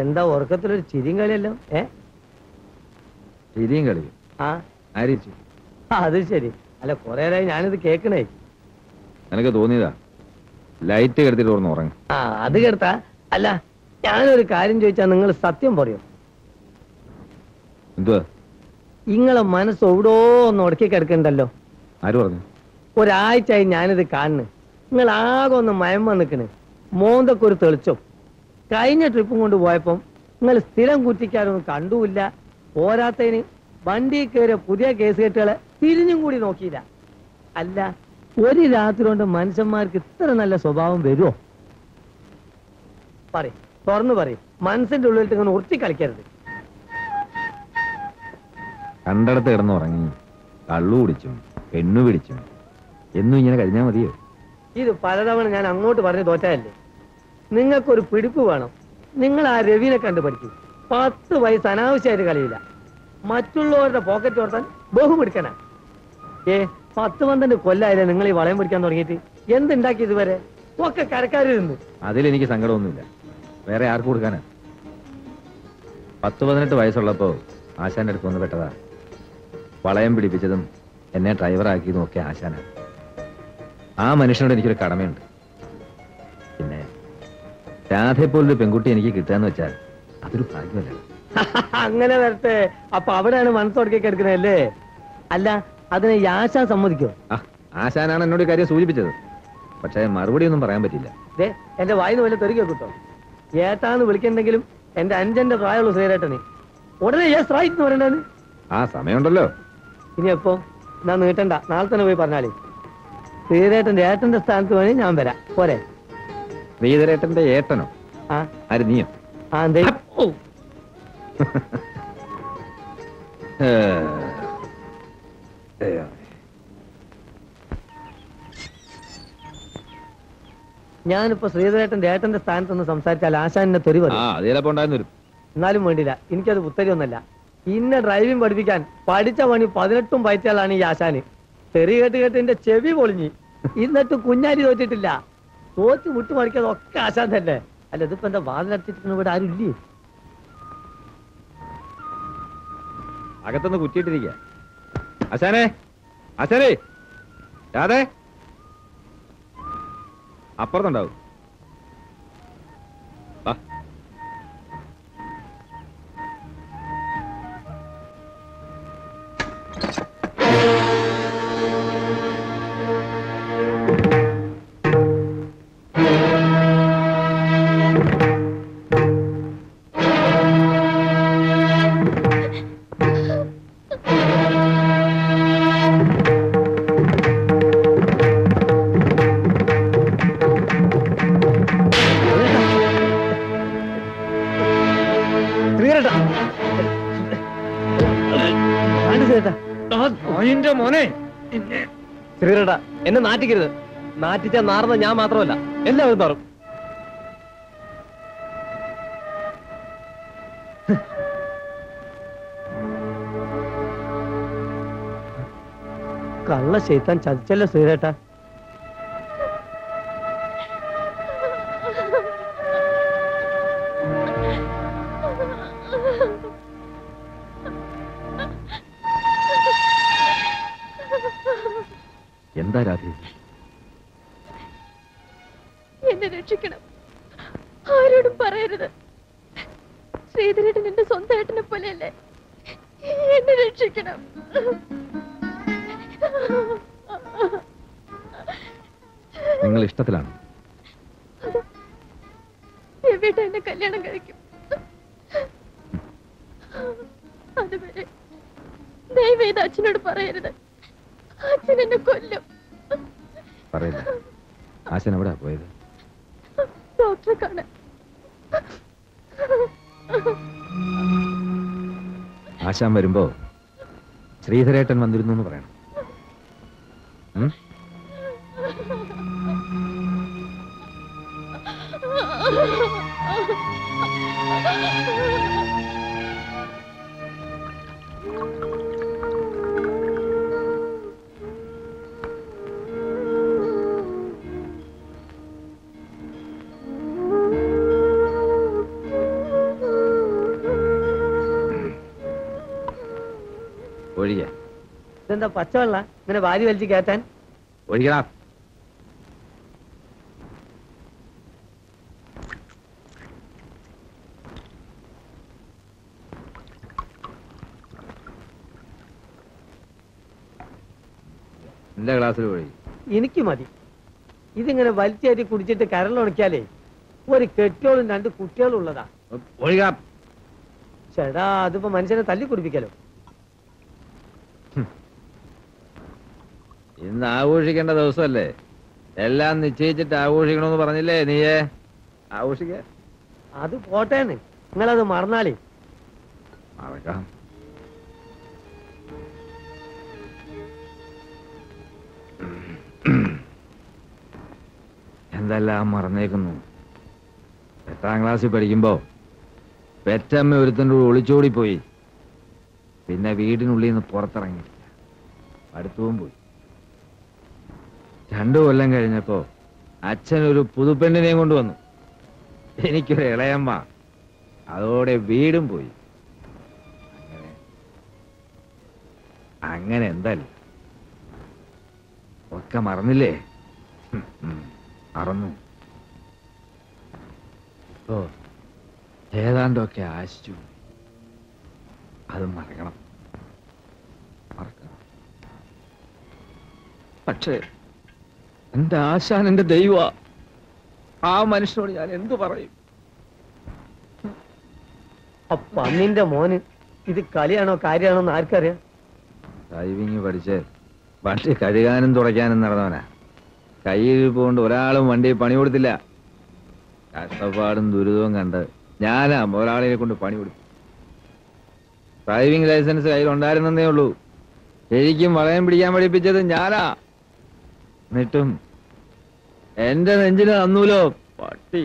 എന്താ ഉറക്കത്തിലൊരു ചിരിയും കളിയല്ലോ? ചിരിയും കളിയും? അത് ശരി. അല്ല, കൊറേ നേരമായി ഞാനിത് കേക്കണേ. എനിക്ക് തോന്നിയതാ ലൈറ്റ് കെടുത്തിട്ട് ഓർന്ന് ഉറങ്ങ. അത് കേട്ടാ. അല്ല, ഞാനൊരു കാര്യം ചോദിച്ചാ നിങ്ങൾ സത്യം പറയും. എന്തുവാ? നിങ്ങളെ മനസ്സ് എവിടോ ഒന്ന് ഉടക്കി കിടക്കണ്ടല്ലോ. ആര് പറഞ്ഞു? ഒരാഴ്ചയായി ഞാനിത് കാണുന്നു. നിങ്ങൾ ആകെ ഒന്ന് മയമ്മ നിൽക്കണ്. മോന്തൊക്കെ ഒരു തെളിച്ചോ. കഴിഞ്ഞ ട്രിപ്പും കൊണ്ട് പോയപ്പം നിങ്ങൾ സ്ഥിരം കുറ്റിക്കാരൊന്നും കണ്ടുമില്ല. പോരാത്തതിന് വണ്ടി കയറിയ പുതിയ കേസ് കെട്ടുകളെ തിരിഞ്ഞും കൂടി നോക്കിയില്ല. അല്ല, ഒരു രാത്രി കൊണ്ട് മനുഷ്യന്മാർക്ക് ഇത്ര നല്ല സ്വഭാവം വരുമോ? പറയും, തുറന്നു പറയും. മനസ്സിന്റെ ഉള്ളിൽ ഇങ്ങനെ ഉറത്തി കളിക്കരുത്. കണ്ടടത്ത് കിടന്നുറങ്ങി കള്ളു കുടിച്ചും പെണ്ണു പിടിച്ചും എന്നും ഇങ്ങനെ കഴിഞ്ഞാൽ മതിയോ? ഇത് പലതവണ ഞാൻ അങ്ങോട്ട് പറഞ്ഞ് തോറ്റല്ലേ. നിങ്ങൾക്കൊരു പിടിപ്പ് വേണം. നിങ്ങൾ ആ രവിനെ കണ്ടു പഠിക്കും. 10 വയസ്സ് അനാവശ്യമായിട്ട് കളിയില്ല. മറ്റുള്ളവരുടെ പോക്കറ്റ് ഓർത്താൻ ബഹുപിടിക്കണ. 10-12 കൊല്ലായില്ലേ നിങ്ങൾ ഈ വളയം പിടിക്കാൻ തുടങ്ങിയിട്ട്. എന്തുണ്ടാക്കി ഇതുവരെ? ഒക്കെ കരക്കാരിൽ നിന്ന്. അതിലെനിക്ക് സങ്കടമൊന്നുമില്ല. വേറെ ആർക്ക് കൊടുക്കാനാ? 10-18 വയസ്സുള്ളപ്പോ ആശാന്റെ അടുത്ത് വന്ന് പെട്ടതാ. വളയം പിടിപ്പിച്ചതും എന്നെ ഡ്രൈവറാക്കിയതും ഒക്കെ ആശാനാണ്. ആ മനുഷ്യനോട് എനിക്കൊരു കടമയുണ്ട്. പിന്നെ രാധയെപ്പോലൊരു പെൺകുട്ടി എനിക്ക് കിട്ടുകയെന്ന് വെച്ചാൽ അതൊരു ഭാഗ്യമല്ല. അങ്ങനെ വരട്ടെ. അപ്പൊ അവിടെയാണ് മനസ്സോടക്കി കിടക്കുന്നതല്ലേ? അല്ല, അതിനെ ഈ ആശാൻ സമ്മതിക്കോ? ആശാനാണ് എന്നോട് കാര്യം സൂചിപ്പിച്ചത്. പക്ഷേ മറുപടി ഒന്നും പറയാൻ പറ്റില്ല. എന്റെ വായിന്ന് വല്ല തെറിക്കോ കിട്ടോ? ഏട്ടാന്ന് വിളിക്കണ്ടെങ്കിലും എന്റെ 5 പ്രായമുള്ള ശ്രീരേട്ടന് ഉടനെ എന്ന് പറയണ്ടേന്ന്. ആ സമയമുണ്ടല്ലോ. ഇനി എപ്പോ? ഞാൻ നീട്ടണ്ട, നാളെ തന്നെ പോയി പറഞ്ഞാലേ. ശ്രീരേട്ടന്റെ ഏട്ടന്റെ സ്ഥാനത്ത് വേണേ ഞാൻ വരാം. പോരെ? ശ്രീധരേട്ടന്റെ ഏട്ടനോ? ആര്, നീയോ? ഞാനിപ്പോ ശ്രീധരേട്ടന്റെ ഏട്ടന്റെ സ്ഥാനത്തൊന്ന് സംസാരിച്ചാൽ ആശാനെ തെറി പറയും. എന്നാലും വേണ്ടില്ല, എനിക്കത് പുത്തരിയൊന്നല്ല. ഇന്നെ ഡ്രൈവിംഗ് പഠിപ്പിക്കാൻ പഠിച്ച പണി 18 പയറ്റാളാണ് ഈ ആശാന്. തെറി കേട്ട് കേട്ട് എന്റെ ചെവി പൊളിഞ്ഞ്. എന്നിട്ട് കുഞ്ഞാരി തോറ്റിട്ടില്ല. തോറ്റ് വിട്ടുമറിക്കാതൊക്കെ ആശാൻ തന്നെ. അല്ല, ഇതിപ്പോ എന്താ വാതിലടച്ചിരിക്കുന്ന ഇവിടെ ആരും ഇല്ലേ? അകത്തൊന്ന് കുറ്റിയിട്ടിരിക്കുക. ആശാനെ, ആശാനേ, രാധേ, അപ്പുറത്തുണ്ടാവും. മോനെ ശ്രീരേട്ടാ, എന്നെ നാറ്റിക്കരുത്. നാറ്റിച്ച നാറുന്ന ഞാൻ മാത്രമല്ല, എല്ലാവരും നാറും. കള്ള ശൈത്താൻ ചതിച്ചല്ലോ ശ്രീരേട്ടാ. എന്താ രാധേ? എന്നെ രക്ഷിക്കണം. ആരോടും പറയരുത്. ശ്രീധരേട്ടൻ എന്റെ സ്വന്തം ഏട്ടനെ പോലെയല്ലേ. എന്നെ രക്ഷിക്കണം. നിങ്ങൾ ഇഷ്ടത്തിലാണ്? രവിയേട്ടൻ എന്നെ കല്യാണം കഴിക്കും. അതുവരെ ദയവേത് അച്ഛനോട് പറയരുത്. അച്ഛൻ എന്നെ കൊല്ലും. പറയില്ല. ആശാൻ എവിടാ പോയത്? ഡോക്ടറെ കാണാൻ. ആശാൻ വരുമ്പോ ശ്രീധരേട്ടൻ വന്നിരുന്നു എന്ന് പറയണം. ഒഴിക ഇതെന്താ പച്ചവെള്ള ഇങ്ങനെ വാരി വലിച്ച് കയറ്റാൻ? ഒഴിക്കടാ. എന്റെ ഗ്ലാസ്സിൽ ഒഴി. എനിക്ക് മതി. ഇതിങ്ങനെ വലിച്ചേറ്റി കുടിച്ചിട്ട് കരളുണക്കിയാലേ ഒരു കെട്ടിയോളും 2 കുട്ടികളും ഉള്ളതാ. ഒഴിക്കാം. ചേടാ അതിപ്പോ മനുഷ്യനെ തല്ലി കുടിപ്പിക്കലോ. ഇന്ന് ആഘോഷിക്കേണ്ട ദിവസമല്ലേ? എല്ലാം നിശ്ചയിച്ചിട്ട് ആഘോഷിക്കണമെന്ന് പറഞ്ഞില്ലേ നീയേ? ആഘോഷിക്ക. അത് പോട്ടേന്ന്, നിങ്ങളത് മറന്നാളേ. മറക്കാം. എന്തെല്ലാം മറന്നേക്കുന്നു. 8ാം ക്ലാസ്സിൽ പഠിക്കുമ്പോ പെറ്റമ്മ ഒരുത്തൻ്റെ കൂടെ ഒളിച്ചോടിപ്പോയി. പിന്നെ വീടിനുള്ളിൽ നിന്ന് പുറത്തിറങ്ങിയില്ല. അടുത്തവും പോയി. 2 കൊല്ലം കഴിഞ്ഞപ്പോ അച്ഛനൊരു പുതുപ്പെണ്ണിനെയും കൊണ്ടുവന്നു. എനിക്കൊരു ഇളയമ്മ. അതോടെ വീടും പോയി. അങ്ങനെ എന്തല്ല ഒക്കെ മറന്നില്ലേ? മറന്നു. ഓ ഏതാണ്ടൊക്കെ ആശിച്ചു. അത് മറക്കണം, മറക്കണം. പക്ഷേ എന്റെ ആശാൻ എന്റെ ദൈവ. ആ മനുഷ്യനോട് ഞാൻ എന്തു പറയും? പന്നിന്റെ മോന് ഇത് കളിയാണോ കാര്യമാണോ എന്ന് ആർക്കറിയാം? ഡ്രൈവിങ് പഠിച്ച് വണ്ടി കഴുകാനും തുടയ്ക്കാനും നടന്നവനാ. കയ്യിരിപ്പ് കൊണ്ട് ഒരാളും വണ്ടി പണി കൊടുത്തില്ല. കഷ്ടപ്പാടും ദുരിതവും കണ്ട് ഞാനാ ഒരാളിനെ കൊണ്ട് പണി കൊടുത്തു. ഡ്രൈവിംഗ് ലൈസൻസ് കയ്യിലുണ്ടായിരുന്നേ ഉള്ളൂ. ശരിക്കും വളയം പിടിക്കാൻ പഠിപ്പിച്ചത് ഞാനാ. എന്നിട്ടും എന്റെ നെഞ്ചിന് തന്നൂലോ പട്ടി.